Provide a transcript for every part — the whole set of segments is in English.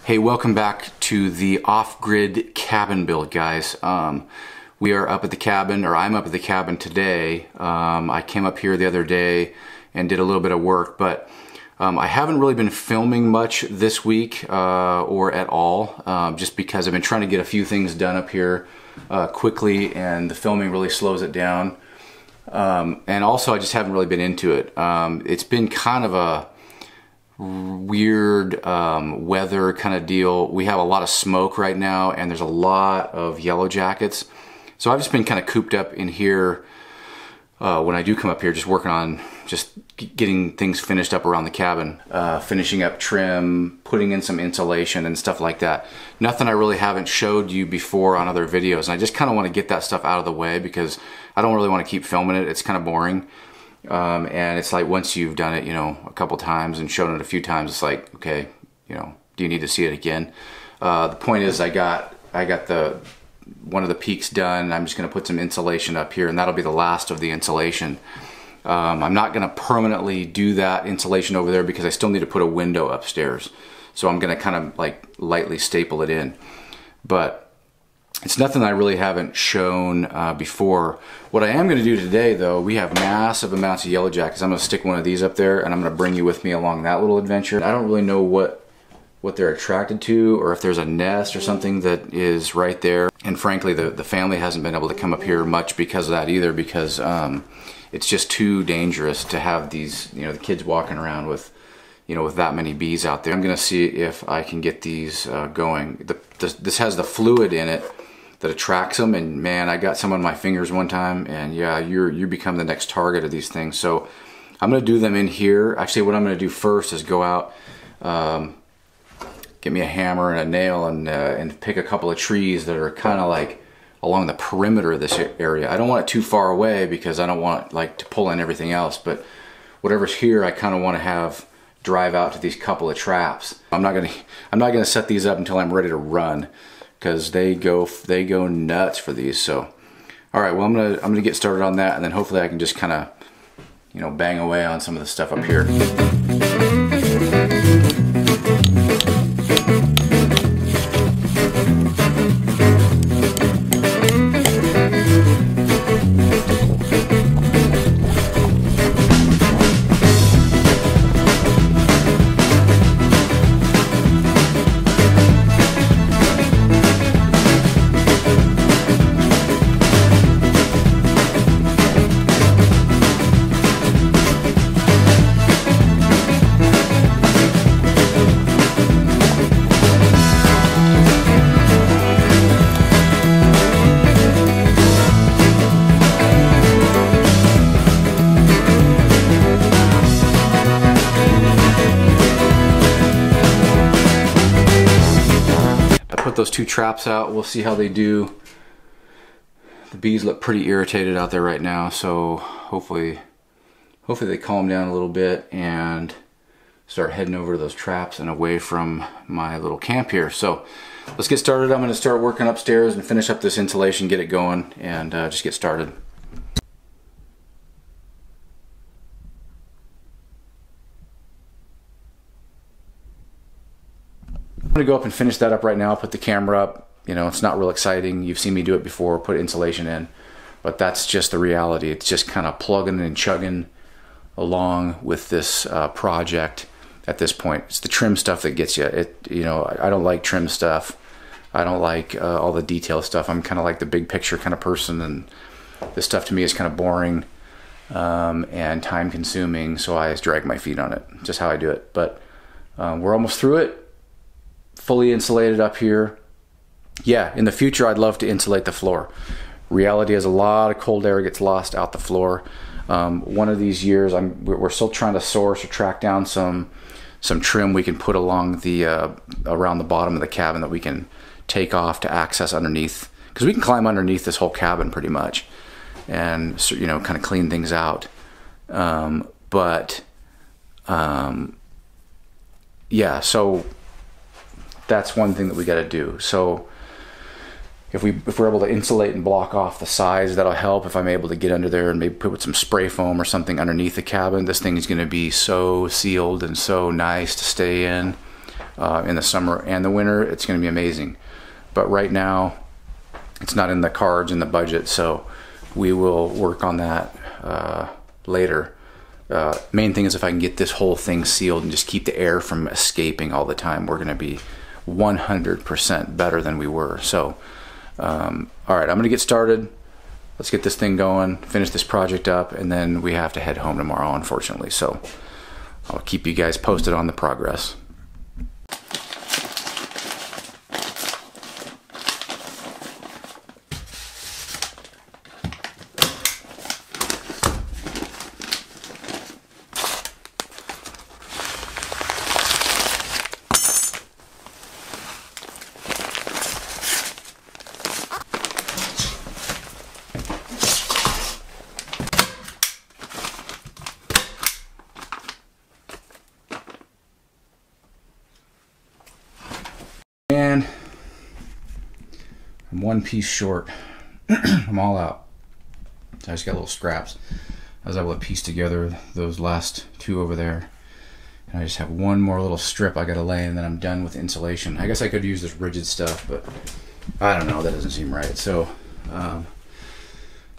Hey, welcome back to the off-grid cabin build, guys. We are up at the cabin, or I'm up at the cabin today. I came up here the other day and did a little bit of work, but I haven't really been filming much this week or at all, just because I've been trying to get a few things done up here quickly, and the filming really slows it down. And also I just haven't really been into it. It's been kind of a weird weather kind of deal. We have a lot of smoke right now, and there's a lot of yellow jackets. So I've just been kind of cooped up in here when I do come up here, just working on just getting things finished up around the cabin, finishing up trim, putting in some insulation and stuff like that. Nothing I really haven't showed you before on other videos, and I just kind of want to get that stuff out of the way because I don't really want to keep filming it. It's kind of boring. And it's like, once you've done it, you know, a couple times and shown it a few times, it's like, okay, you know, do you need to see it again? The point is, I got one of the peaks done. I'm just going to put some insulation up here, and that'll be the last of the insulation. I'm not going to permanently do that insulation over there because I still need to put a window upstairs. So I'm going to kind of like lightly staple it in. But it's nothing I really haven't shown before. What I am going to do today, though, we have massive amounts of yellow jackets. I'm going to stick one of these up there, and I'm going to bring you with me along that little adventure. I don't really know what they're attracted to, or if there's a nest or something that is right there. And frankly, the family hasn't been able to come up here much because of that either, because it's just too dangerous to have these, you know, the kids walking around with, you know, with that many bees out there. I'm going to see if I can get these going. This has the fluid in it that attracts them, and man, I got some on my fingers one time, and yeah, you become the next target of these things. So I'm going to do them in here. Actually, what I'm going to do first is go out, get me a hammer and a nail, and pick a couple of trees that are kind of like along the perimeter of this area. I don't want it too far away because I don't want like to pull in everything else, but whatever's here, I kind of want to have drive out to these couple of traps. I'm not gonna set these up until I'm ready to run, because they go nuts for these. So all right, well, I'm gonna get started on that, and then hopefully I can just kind of, you know, bang away on some of the stuff up here. Put those two traps out. We'll see how they do. The bees look pretty irritated out there right now, so hopefully they calm down a little bit and start heading over to those traps and away from my little camp here. So let's get started. I'm going to start working upstairs and finish up this insulation, get it going, and just get started. I'm gonna go up and finish that up right now. Put the camera up. You know, it's not real exciting. You've seen me do it before, put insulation in, but that's just the reality. It's just kind of plugging and chugging along with this project at this point. It's the trim stuff that gets you. You know, I don't like trim stuff. I don't like all the detail stuff. I'm kind of like the big picture kind of person, and this stuff to me is kind of boring and time consuming, so I just drag my feet on it. Just how I do it. But we're almost through it. Fully insulated up here. Yeah, in the future I'd love to insulate the floor. Reality is a lot of cold air gets lost out the floor. One of these years we're still trying to source or track down some trim we can put along the around the bottom of the cabin that we can take off to access underneath, because we can climb underneath this whole cabin pretty much, and so, you know, kind of clean things out. Yeah, so that's one thing that we got to do. So if we're able to insulate and block off the sides, that'll help. If I'm able to get under there and maybe put some spray foam or something underneath the cabin, this thing is going to be so sealed and so nice to stay in. in the summer and the winter, it's going to be amazing. But right now, it's not in the cards in the budget, so we will work on that later. Main thing is if I can get this whole thing sealed and just keep the air from escaping all the time, we're going to be 100% better than we were. So, all right, I'm going to get started. Let's get this thing going, finish this project up, and then we have to head home tomorrow, unfortunately. So I'll keep you guys posted on the progress. And I'm one piece short. I'm all out. So I just got little scraps. I was able to piece together those last two over there. And I just have one more little strip I gotta lay, and then I'm done with insulation. I guess I could use this rigid stuff, but I don't know, that doesn't seem right. So I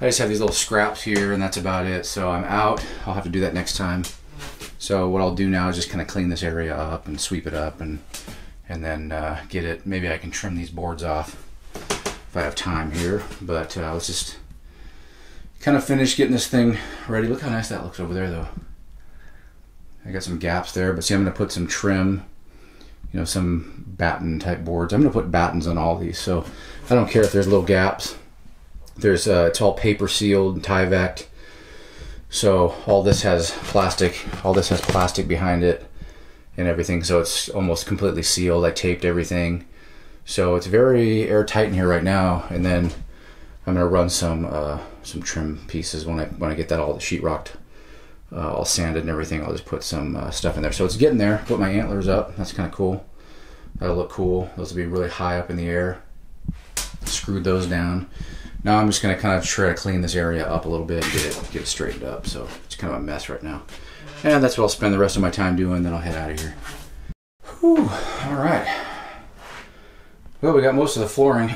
just have these little scraps here, and that's about it. So I'm out. I'll have to do that next time. So what I'll do now is just kind of clean this area up and sweep it up, and then get it. Maybe I can trim these boards off if I have time here, but let's just kind of finish getting this thing ready. Look how nice that looks over there though. I got some gaps there, but see, I'm gonna put some trim, you know, some batten type boards. I'm gonna put battens on all these, so I don't care if there's little gaps. There's it's all paper sealed and Tyvek'd, so all this has plastic behind it and everything, so it's almost completely sealed. I taped everything, so it's very airtight in here right now. And then I'm gonna run some trim pieces when I get that all sheetrocked, all sanded and everything. I'll just put some stuff in there. So it's getting there. Put my antlers up. That's kind of cool. That'll look cool. Those will be really high up in the air. Screwed those down. Now I'm just gonna kind of try to clean this area up a little bit and get it straightened up. So it's kind of a mess right now. And that's what I'll spend the rest of my time doing, then I'll head out of here. Whew, all right. Well, we got most of the flooring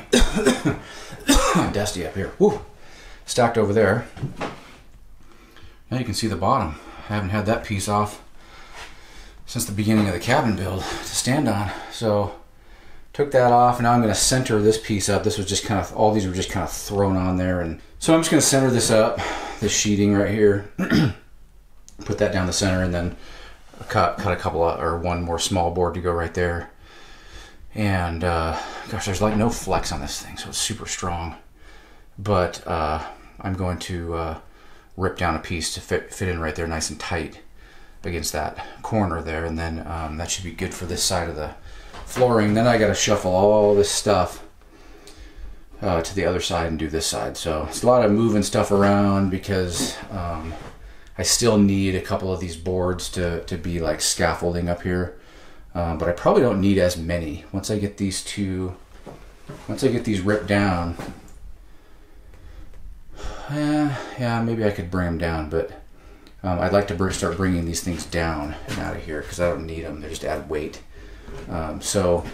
dusty up here. Whew, stacked over there. Now you can see the bottom. I haven't had that piece off since the beginning of the cabin build to stand on. So took that off, and now I'm gonna center this piece up. This was just kind of, all these were just kind of thrown on there. And so I'm just gonna center this up, this sheeting right here. Put that down the center, and then cut a couple of, or one more small board to go right there. And gosh, there's like no flex on this thing, so it's super strong. But I'm going to rip down a piece to fit in right there nice and tight against that corner there, and then that should be good for this side of the flooring. Then I got to shuffle all this stuff to the other side and do this side. So it's a lot of moving stuff around because I still need a couple of these boards to be like scaffolding up here, but I probably don't need as many. Once I get these ripped down, yeah, maybe I could bring them down, but I'd like to start bringing these things down and out of here because I don't need them. They just add weight. So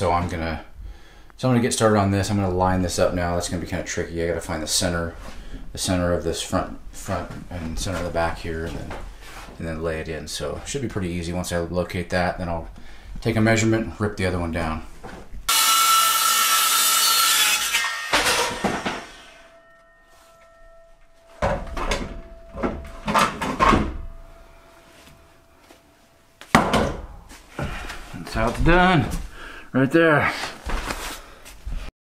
I'm gonna get started on this. I'm gonna line this up now. That's gonna be kind of tricky. I gotta find the center of this front and center of the back here, and then lay it in. So it should be pretty easy. Once I locate that, then I'll take a measurement and rip the other one down. That's how it's done, right there.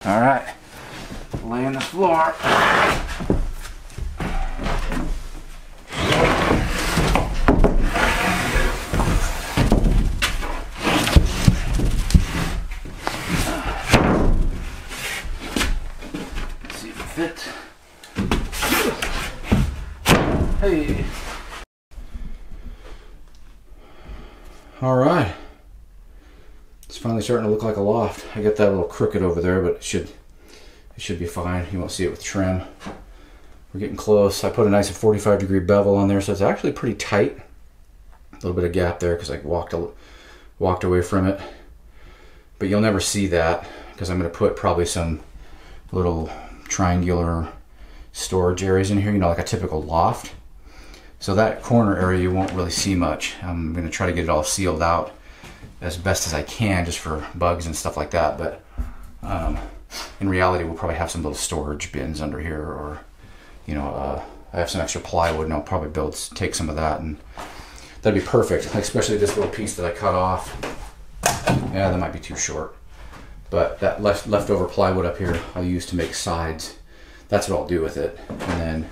All right, laying the floor. Fit. Hey. All right. It's finally starting to look like a loft. I got that a little crooked over there, but it should be fine. You won't see it with trim. We're getting close. I put a nice 45-degree bevel on there, so it's actually pretty tight. A little bit of gap there because I walked walked away from it. But you'll never see that because I'm going to put probably some little triangular storage areas in here, you know, like a typical loft. So that corner area you won't really see much. I'm going to try to get it all sealed out as best as I can just for bugs and stuff like that. But in reality, we'll probably have some little storage bins under here, or, you know, I have some extra plywood and I'll probably take some of that, and that'd be perfect, especially this little piece that I cut off. Yeah, that might be too short. But that leftover plywood up here I'll use to make sides. That's what I'll do with it. And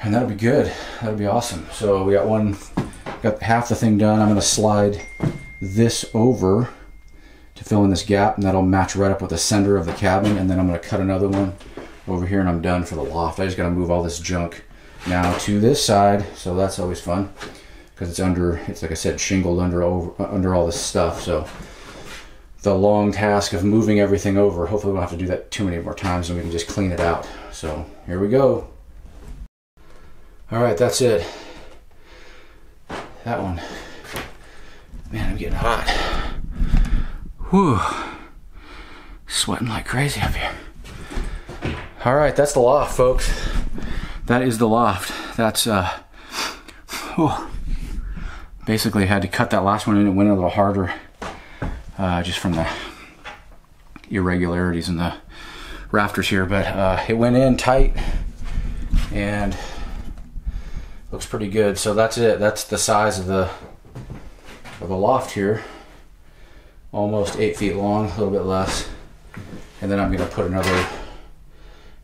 that'll be good. That'll be awesome. So we got half the thing done. I'm gonna slide this over to fill in this gap, and that'll match right up with the center of the cabin. And then I'm gonna cut another one over here and I'm done for the loft. I just gotta move all this junk now to this side. So that's always fun because it's like I said, shingled under all this stuff. So the long task of moving everything over, hopefully we won't have to do that too many more times and we can just clean it out. So here we go. All right, that's it. That one. Man, I'm getting hot. Whew. Sweating like crazy up here. All right, that's the loft, folks. That is the loft. That's, basically had to cut that last one in. It went a little harder just from the irregularities in the rafters here, but it went in tight and looks pretty good. So that's it. That's the size of the loft here. Almost 8 feet long, a little bit less. And then I'm gonna put another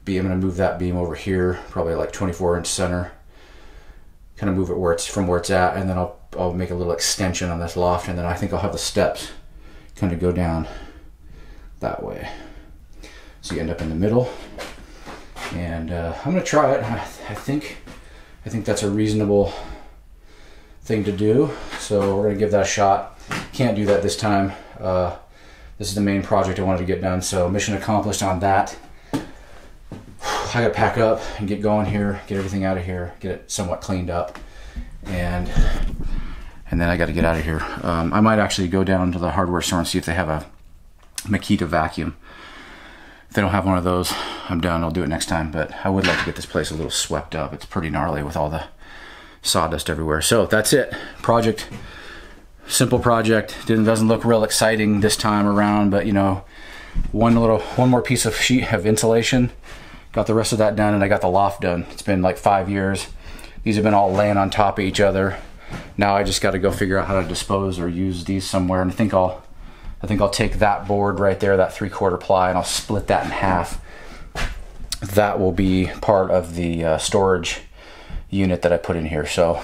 beam. I'm gonna move that beam over here, probably like 24-inch center. Kind of move it from where it's at, and then I'll make a little extension on this loft, and then I think I'll have the steps kind of go down that way. So you end up in the middle, and I'm gonna try it. I think that's a reasonable thing to do. So we're gonna give that a shot. Can't do that this time. This is the main project I wanted to get done, so mission accomplished on that. I gotta pack up and get going here, get everything out of here, get it somewhat cleaned up, and then I gotta get out of here. I might actually go down to the hardware store and see if they have a Makita vacuum. If they don't have one of those, I'm done. I'll do it next time, but I would like to get this place a little swept up. It's pretty gnarly with all the sawdust everywhere. So that's it. Project, simple project. Doesn't look real exciting this time around, but you know, one more piece of sheet of insulation. Got the rest of that done, and I got the loft done. It's been like 5 years. These have been all laying on top of each other. Now I just got to go figure out how to dispose or use these somewhere. And I think I'll take that board right there, that 3/4 ply, and I'll split that in half. That will be part of the storage unit that I put in here. So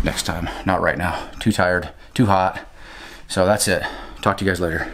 next time, not right now. Too tired, too hot. So that's it. Talk to you guys later.